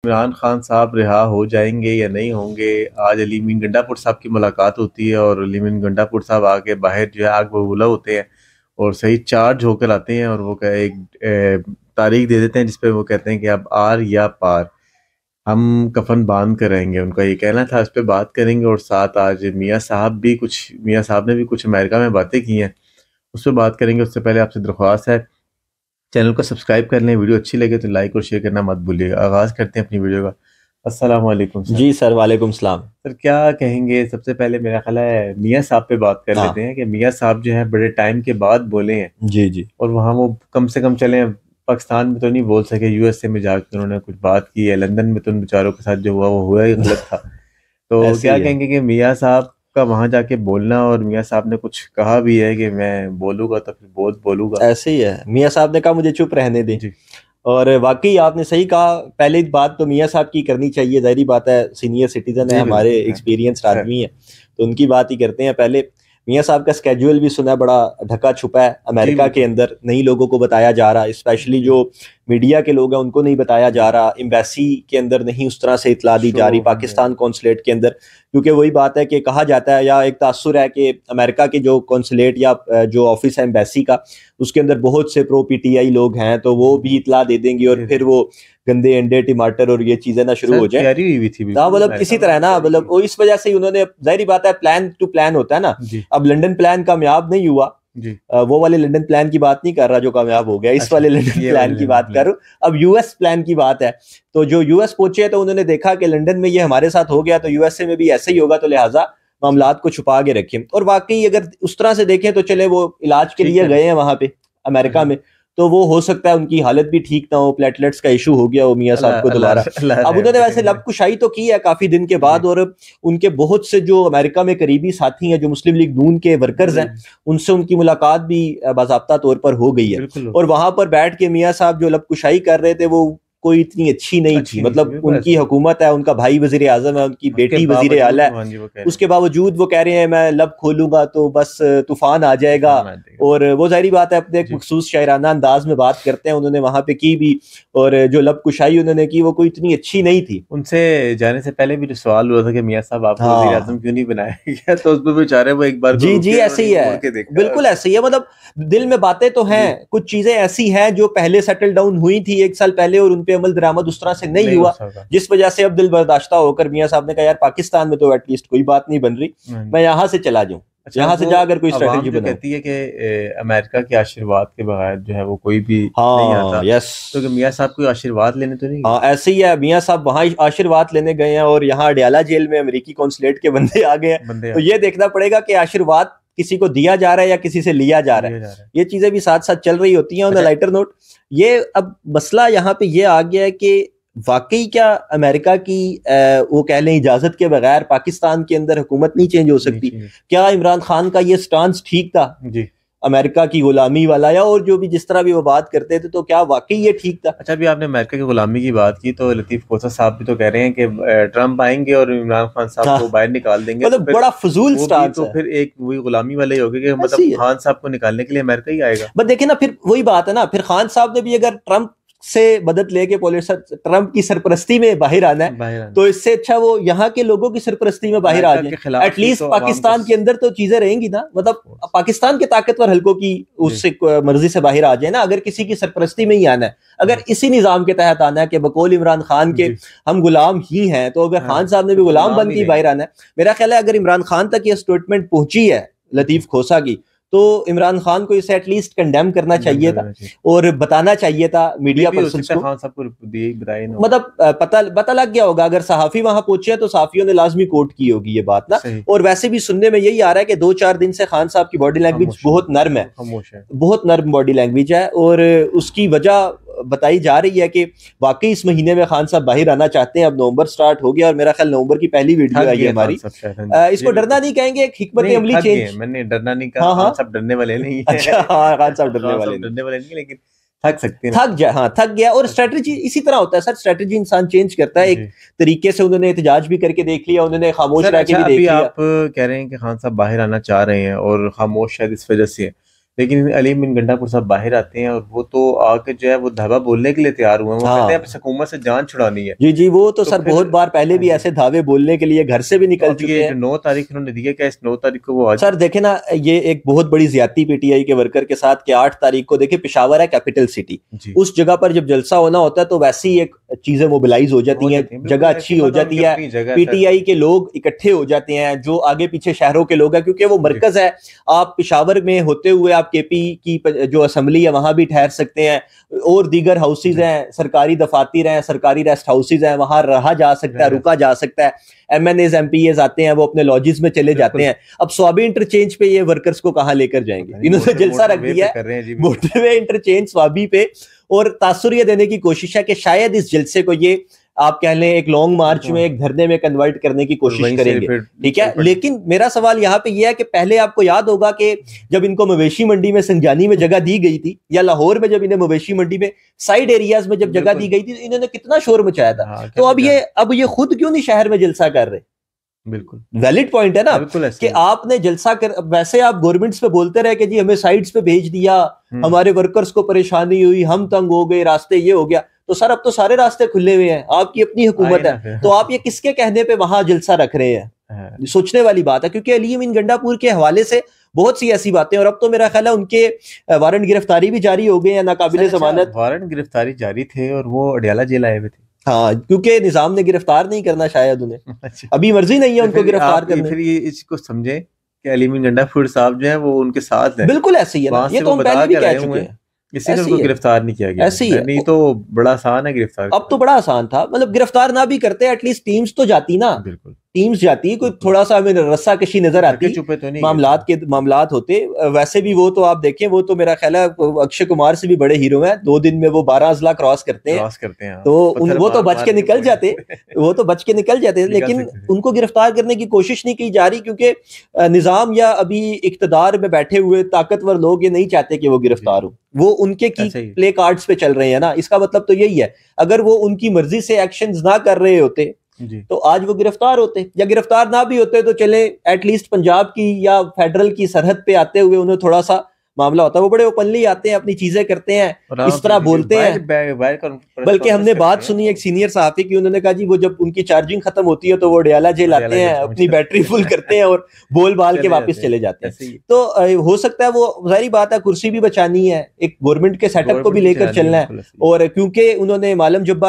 इमरान खान साहब रिहा हो जाएंगे या नहीं होंगे। आज अली मीन गंडापुर साहब की मुलाकात होती है और अली मीन गंडापुर साहब आके बाहर जो है आग बबूला होते हैं और सही चार्ज होकर आते हैं और वो एक तारीख दे देते हैं जिसपे वो कहते हैं कि अब आर या पार, हम कफन बांध कर रहेंगे। उनका ये कहना था, इस पे बात करेंगे। और साथ आज मियाँ साहब ने भी कुछ अमेरिका में बातें की हैं, उस पर बात करेंगे। उससे पहले आपसे दरख्वास्त है, चैनल को सब्सक्राइब कर लें, वीडियो अच्छी लगे तो लाइक और शेयर करना मत भूलिएगा। आगाज़ करते हैं अपनी वीडियो का। अस्सलाम वालेकुम सर। जी सर, वालेकुम सलाम। सर क्या कहेंगे, सबसे पहले मेरा ख्याल है मियाँ साहब पे बात कर लेते हाँ। हैं कि मियाँ साहब जो है बड़े टाइम के बाद बोले हैं जी जी। और वहाँ वो कम से कम चले, पाकिस्तान में तो नहीं बोल सके, यूएसए में जाकर उन्होंने कुछ बात की है। लंदन में तो उन बेचारों के साथ जो हुआ वो हुआ ही गलत था। तो ऐसे क्या ही है। कहेंगे कि मियाँ साहब का वहाँ जाके बोलना, और मियाँ साहब ने कुछ कहा भी है कि मैं बोलूँगा तो फिर बहुत बोलूँगा। ऐसे ही है, मियाँ साहब ने कहा मुझे चुप रहने दें। जी और वाकई आपने सही कहा। पहले बात तो मियाँ साहब की करनी चाहिए, जाहिर बात है, सीनियर सिटीजन है, जी हमारे बिल्कुल है एक्सपीरियंस्ड सर। आदमी है, तो उनकी बात ही करते हैं पहले। मियाँ साहब का स्केड्यूल भी सुना, बड़ा ढका छुपा है। जी अमेरिका के बिल्कुल। अंदर नई लोगों को बताया जा रहा है, स्पेशली जी जो मीडिया के लोग हैं उनको नहीं बताया जा जी। रहा, एम्बेसी के अंदर नहीं उस तरह से इतला दी शो जा रही, हाँ जी हाँ पाकिस्तान कौंसलेट के अंदर। क्योंकि वही बात है कि कहा जाता है, या एक तासुर है कि अमेरिका के जो कौंसलेट या जो ऑफिस है एम्बेसी का, उसके अंदर बहुत से प्रो पीटीआई लोग हैं, तो वो भी इतला दे देंगे और जी फिर जी। वो गंदे अंडे टमाटर और ये चीजें ना शुरू सर हो जाए। तैयारी हुई हुई थी हाँ, बिल्कुल, मतलब अमेरिका इसी में तरह उन्होंने ना, तैयारी मतलब की। वो इस वजह से ही उन्होंने, जाहिर बात है, प्लान टू प्लान होता है ना। जी अब लंदन प्लान कामयाब नहीं हुआ। जी। वो वाले लंदन प्लान की बात नहीं कर रहा जो कामयाब हो गया, इस अच्छा, वाले लंदन ये प्लान वाले की लंदन बात कर प्लान। रहा हूँ। अब यूएस प्लान की बात है। तो जो यूएस पहुंचे तो उन्होंने देखा कि लंदन में ये हमारे साथ हो गया, तो यूएसए में भी ऐसे ही होगा, तो लिहाजा मामलात को छुपा के रखें। और वाकई अगर उस तरह से देखें तो चले, वो इलाज के ठीक लिए है। गए हैं वहां पे अमेरिका अच्छा। में, तो वो हो सकता है उनकी हालत भी ठीक ना हो, प्लेटलेट्स का इशू हो गया हो मियाँ साहब अल्लाह को अल्लाह दोबारा। अल्लाह अब रहम उन्होंने वैसे करेंगे। लबकुशाई तो की है काफी दिन के जी बाद, और उनके बहुत से जो अमेरिका में करीबी साथी हैं, जो मुस्लिम लीग नून के वर्कर्स जी हैं, उनसे उनकी मुलाकात भी बाज़ाब्ता तौर पर हो गई है। बिल्कुल और होगी। वहां पर बैठ के मियाँ साहब जो लबकुशाई कर रहे थे, वो कोई इतनी अच्छी नहीं थी। अच्छी नहीं थी, मतलब बिल्कुल उनकी ऐसा। हुकूमत है, उनका भाई वजीर आजम है, उनकी उसके बेटी वजीर आला बावजूद है, वो, हाँ जी, वो कह रहे हैं उसके बावजूद वो कह रहे हैं मैं लब खोलूंगा तो बस तूफान आ जाएगा। तूफान आ जाएगा। और वो जाहिर बात है, अपने एक जी। मखसूस शायराना अंदाज में बात करते हैं, उन्होंने वहां पे की भी। और जो लब कुशाई उन्होंने की, वो कोई इतनी अच्छी नहीं थी। उनसे जाने से पहले भी जो सवाल हुआ था कि मियाँ साहब आपको वजीर आजम हाँ। क्यों नहीं बनाया गया, तो उसमें बेचारे वो एक बार को जी जी, रुके, ऐसे उन्होंने ही यूं है। मुड़ के देखा और बिल्कुल ऐसे ही है, मतलब दिल में बातें तो हैं, जी कुछ चीजें ऐसी हैं जो पहले सेटल डाउन हुई थी 1 साल पहले, और उन पे अमल दरामद उस तरह से नहीं नहीं हो हुआ, सका। जिस वजह से अब दिल बर्दाश्ता होकर मियाँ साहब ने कहा यार पाकिस्तान में तो एटलीस्ट कोई बात नहीं बन रही, हाँ मैं जी। यहाँ से चला जाऊं, अच्छा, यहाँ से वो जाकर कोई अवाम स्ट्रेटेजी जो बनाऊं। कहती है कि अमेरिका के आशीर्वाद के बगैर जो है वो कोई भी नहीं आता, हाँ, यस। तो कि मियाँ साहब कोई आशीर्वाद लेने तो नहीं हाँ, गए? ऐसे ही है, मियाँ साहब वहां आशीर्वाद लेने गए हैं, और यहाँ अडयाला जेल में अमेरिकी कॉन्सुलेट के बंदे आ गए हैं। बंदे तो आ ये देखना पड़ेगा कि आशीर्वाद किसी को दिया जा रहा है या किसी से लिया जा रहा लिया है। जा रहा है। ये चीजें भी साथ साथ चल रही होती हैं। ऑन अच्छा। लाइटर नोट, ये अब मसला यहाँ पे ये आ गया है कि वाकई क्या अमेरिका की वो कह लें इजाजत के बगैर पाकिस्तान के अंदर हुकूमत नहीं चेंज हो सकती? नीचे। क्या इमरान खान का ये स्टांस ठीक था, जी। अमेरिका की गुलामी वाला, या और जो भी जिस तरह भी वो बात करते थे, तो क्या वाकई ये ठीक था? अच्छा, अभी आपने अमेरिका की गुलामी की बात की तो लतीफ़ खोसा साहब भी तो कह रहे हैं कि ट्रम्प आएंगे और इमरान खान साहब हाँ, को बाहर निकाल देंगे, तो मतलब फिर बड़ा फजूल वो भी स्टांस तो है। फिर एक वही गुलामी वाला ही होगा कि ऐसे मतलब ही है। खान साहब को निकालने के लिए अमेरिका ही आएगा। बट देखिए ना, फिर वही बात है ना, फिर खान साहब ने भी अगर ट्रंप से मदद लेके ट्रंप की सरपरस्ती में बाहर आना है, बाहर आना तो इससे अच्छा वो यहाँ के लोगों की सरपरस्ती में बाहर आ अमेरिका जाए। के खिलाफ ही एटलीस्ट तो अवाम को पाकिस्तान के अंदर तो चीजें रहेंगी ना, मतलब सपोर्ट। पाकिस्तान के ताकतवर हलकों की जी उससे मर्जी से बाहर आ जाए ना, अगर किसी की सरपरस्ती में ही आना है, अगर जी इसी निजाम के तहत आना है कि बकौल इमरान खान के जी। हम गुलाम ही हैं, तो अगर हाँ, खान साहब ने फिर भी तो गुलाम गुलाम बन ही के रहेंगे। बाहर आना है, मेरा ख्याल है अगर इमरान खान तक ये स्टेटमेंट पहुंची है जी। लतीफ खोसा की, तो इमरान खान को इसे एटलीस्ट कंडेम करना कंडेम चाहिए कर था, देना चाहिए। और बताना चाहिए था मे मीडिया भी हो पर्सन्स सकता है को। खान साहब को दिए बताए ना हो। मतलब पता पता लग गया होगा, अगर सहाफी वहां पहुंचे हैं तो सहाफियों ने लाजमी कोट की होगी ये बात ना। सही। और वैसे भी सुनने में यही आ रहा है कि 2-4 दिन से खान साहब की बॉडी लैंग्वेज खामोश बहुत नर्म है, खामोश है। बहुत नर्म बॉडी लैंग्वेज है, और उसकी वजह बताई जा रही है कि वाकई इस महीने में खान साहब बाहर आना चाहते हैं। अब नवंबर स्टार्ट हो गया, और मेरा ख्याल नवंबर की पहली वीडियो थक है ये गए खान हमारी। साहब शायद, हाँ जी, जी इसको डरना बिल्कुल। नहीं कहेंगे, एक हिकमत नहीं अमली थक गए, चेंज। मैंने डरना नहीं कहा, हाँ हाँ। खान साहब डरने वाले नहीं है। अच्छा, हाँ, खान साहब डरने खान वाले साहब नहीं। डरने वाले नहीं, लेकिन थक सकते हैं थक मतलब। जा हाँ, थक गया। और थक सकते स्ट्रेटजी हैं इसी तरह होता है सर, स्ट्रेटजी इंसान चेंज करता है। एक जी। तरीके से उन्होंने एहतजाज भी करके देख लिया, उन्होंने खामोश सर रह के अच्छा, भी अभी देख लिया। आप कह रहे हैं कि खान साहब बाहर आना चाह रहे हैं और खामोश शायद इस वजह से है, लेकिन अलीम बिन गंडापुर साहब बाहर आते हैं और वो तो आके जो है वो धावा बोलने के लिए तैयार हुए हैं। वो कहते हैं हाँ हुकूमत से जान छुड़ानी है। जी जी, वो तो तो सर फिर बहुत बार पहले हाँ भी जी, ऐसे धावे बोलने के लिए घर से भी तो निकल अब ये चुके जो हैं। 9 तारीख इन्होंने दी है, क्या इस 9 तारीख को वो आ सर जाए? देखे ना, ये एक बहुत बड़ी ज्यादती पीटीआई के वर्कर के साथ कि 8 तारीख को, देखिए पेशावर है कैपिटल सिटी, जी, उस जगह पर जब जलसा होना होता है तो वैसे ही एक चीजें मोबिलाइज हो हो जाती हैं, जाती है जगह बिल्कुल, अच्छी ऐसी हो मतलब जाती उनकी है, अपनी जगह है सर। पीटीआई के लोग इकट्ठे हो जाते हैं, जो आगे पीछे शहरों के लोग हैं, क्योंकि वो जी, मरकज है। आप पेशावर में होते हुए आप केपी की जो असेंबली है वहां भी ठहर सकते हैं, और दीगर हाउसेज जी, हैं, सरकारी दफातर हैं, सरकारी रेस्ट हाउसेज हैं, वहां रहा जा सकता है, रह रुका जा सकता है। एमएनएज एमपीएज आते हैं, वो अपने लॉजिस में चले जाते बिल्कुल। हैं। अब स्वाबी इंटरचेंज पे ये वर्कर्स को कहाँ लेकर जाएंगे? पता नहीं इन्होंने जलसा रख मोटरवे दिया पे है कर रहे हैं जी, बिल्कुल। मोटरवे इंटरचेंज स्वाबी पे, और तासुर ये देने की कोशिश है कि शायद इस जलसे को ये आप कह लें एक लॉन्ग मार्च में, एक धरने में कन्वर्ट करने की और कोशिश वहीं से करेंगे। फिर ठीक चल है, पड़े। लेकिन मेरा सवाल यहाँ पे यह है कि पहले आपको याद होगा कि जब इनको मवेशी मंडी में संजानी में जगह दी गई थी, या लाहौर में जब इन्हें मवेशी मंडी में साइड एरियाज में जब जगह दी बिल्कुल। गई थी, तो इन्होंने कितना शोर मचाया था। हाँ, तो क्या अब ये खुद क्यों नहीं शहर में जलसा कर रहे? बिल्कुल, वैलिड पॉइंट है ना बिल्कुल ऐसे कि ही। आपने जलसा कर, वैसे आप गवर्नमेंट्स पे बोलते रहे कि जी हमें साइड्स पे भेज दिया, हमारे वर्कर्स को परेशानी हुई, हम तंग हो गए, रास्ते ये हो गया। तो सर अब तो सारे रास्ते खुले हुए हैं, आपकी अपनी हुकूमत है, तो आप ये किसके कहने पे वहां जलसा रख रहे हैं? सोचने वाली बात है, क्योंकि अली अमीन गंडापुर के हवाले से बहुत सी ऐसी बातें, और अब तो मेरा ख्याल है उनके वारंट गिरफ्तारी भी जारी हो गए हैं, नाकाबिले जमानत। वारंट गिरफ्तारी जारी थे और वो अडयाला जेल आए हुए थे। हाँ, क्योंकि निजाम ने गिरफ्तार नहीं करना शायद उन्हें, अच्छा, अभी मर्जी नहीं है तो उनको फिर गिरफ्तार आप करने। फिर ये इसको समझे कि अली अमीन गंडापुर साहब जो है वो उनके साथ है, बिल्कुल ऐसे ही है ना, वहां ये से तो वो हम बता पहले भी कर कह आए चुके हुए हैं, हैं। इसीलिए ऐसे उनको ही है, गिरफ्तार नहीं किया गया। ऐसे ही है। नहीं तो बड़ा आसान है गिरफ्तार अब तो करना। बड़ा आसान था, मतलब गिरफ्तार ना भी करते, एटलीस्ट टीम्स तो जाती ना, बिल्कुल, टीम्स जाती, कोई बिल्कुल। थोड़ा सा हमें रस्सा कशी नजर ढके आती, छुपे तो नहीं गए मामलात थे। के मामलात होते। वैसे भी वो तो आप देखें, वो तो मेरा ख्याल है अक्षय कुमार से भी बड़े हीरो हैं, 2 दिन में वो 12 अजला क्रॉस करते हैं, क्रॉस करते हैं, हाँ। तो पत्थर वो तो मार बच मार के के निकल पूरी जाते, वो तो बच के निकल जाते, निकल लेकिन सकते थे। उनको गिरफ्तार करने की कोशिश नहीं की जा रही, क्योंकि निजाम या अभी इक्तदार में बैठे हुए ताकतवर लोग ये नहीं चाहते कि वो जी, गिरफ्तार हो। वो उनके की ऐसे ही। प्ले कार्ड्स पे चल रहे हैं ना, इसका मतलब तो यही है। अगर वो उनकी मर्जी से एक्शंस ना कर रहे होते जी, तो आज वो गिरफ्तार होते, या गिरफ्तार ना भी होते तो चले एटलीस्ट पंजाब की या फेडरल की सरहद पे आते हुए उन्हें थोड़ा सा मामला होता। वो बड़े ओपनली आते हैं, अपनी चीजें करते हैं, और इस तरह बोलते हैं। प्रेस बल्कि कॉन्फ्रेंस हमने बात करते हैं। सुनी एक सीनियर सहाफी की, उन्होंने कहा जी वो जब उनकी चार्जिंग खत्म होती है तो वो डयाला जेल अडयाला आते हैं, जेल अपनी पहुंच बैटरी फुल करते हैं और बोल बाल के चले वापस जाते हैं। चले जाते हैं। ऐसे ही तो हो सकता है वो, जाहिर बात है, कुर्सी भी बचानी है, एक गवर्नमेंट के सेटअप को गवर्नमेंट भी भी लेकर चलानी है, चलना है, बिल्कुल ऐसे ही। और क्योंकि उन्होंने मालम जब्बा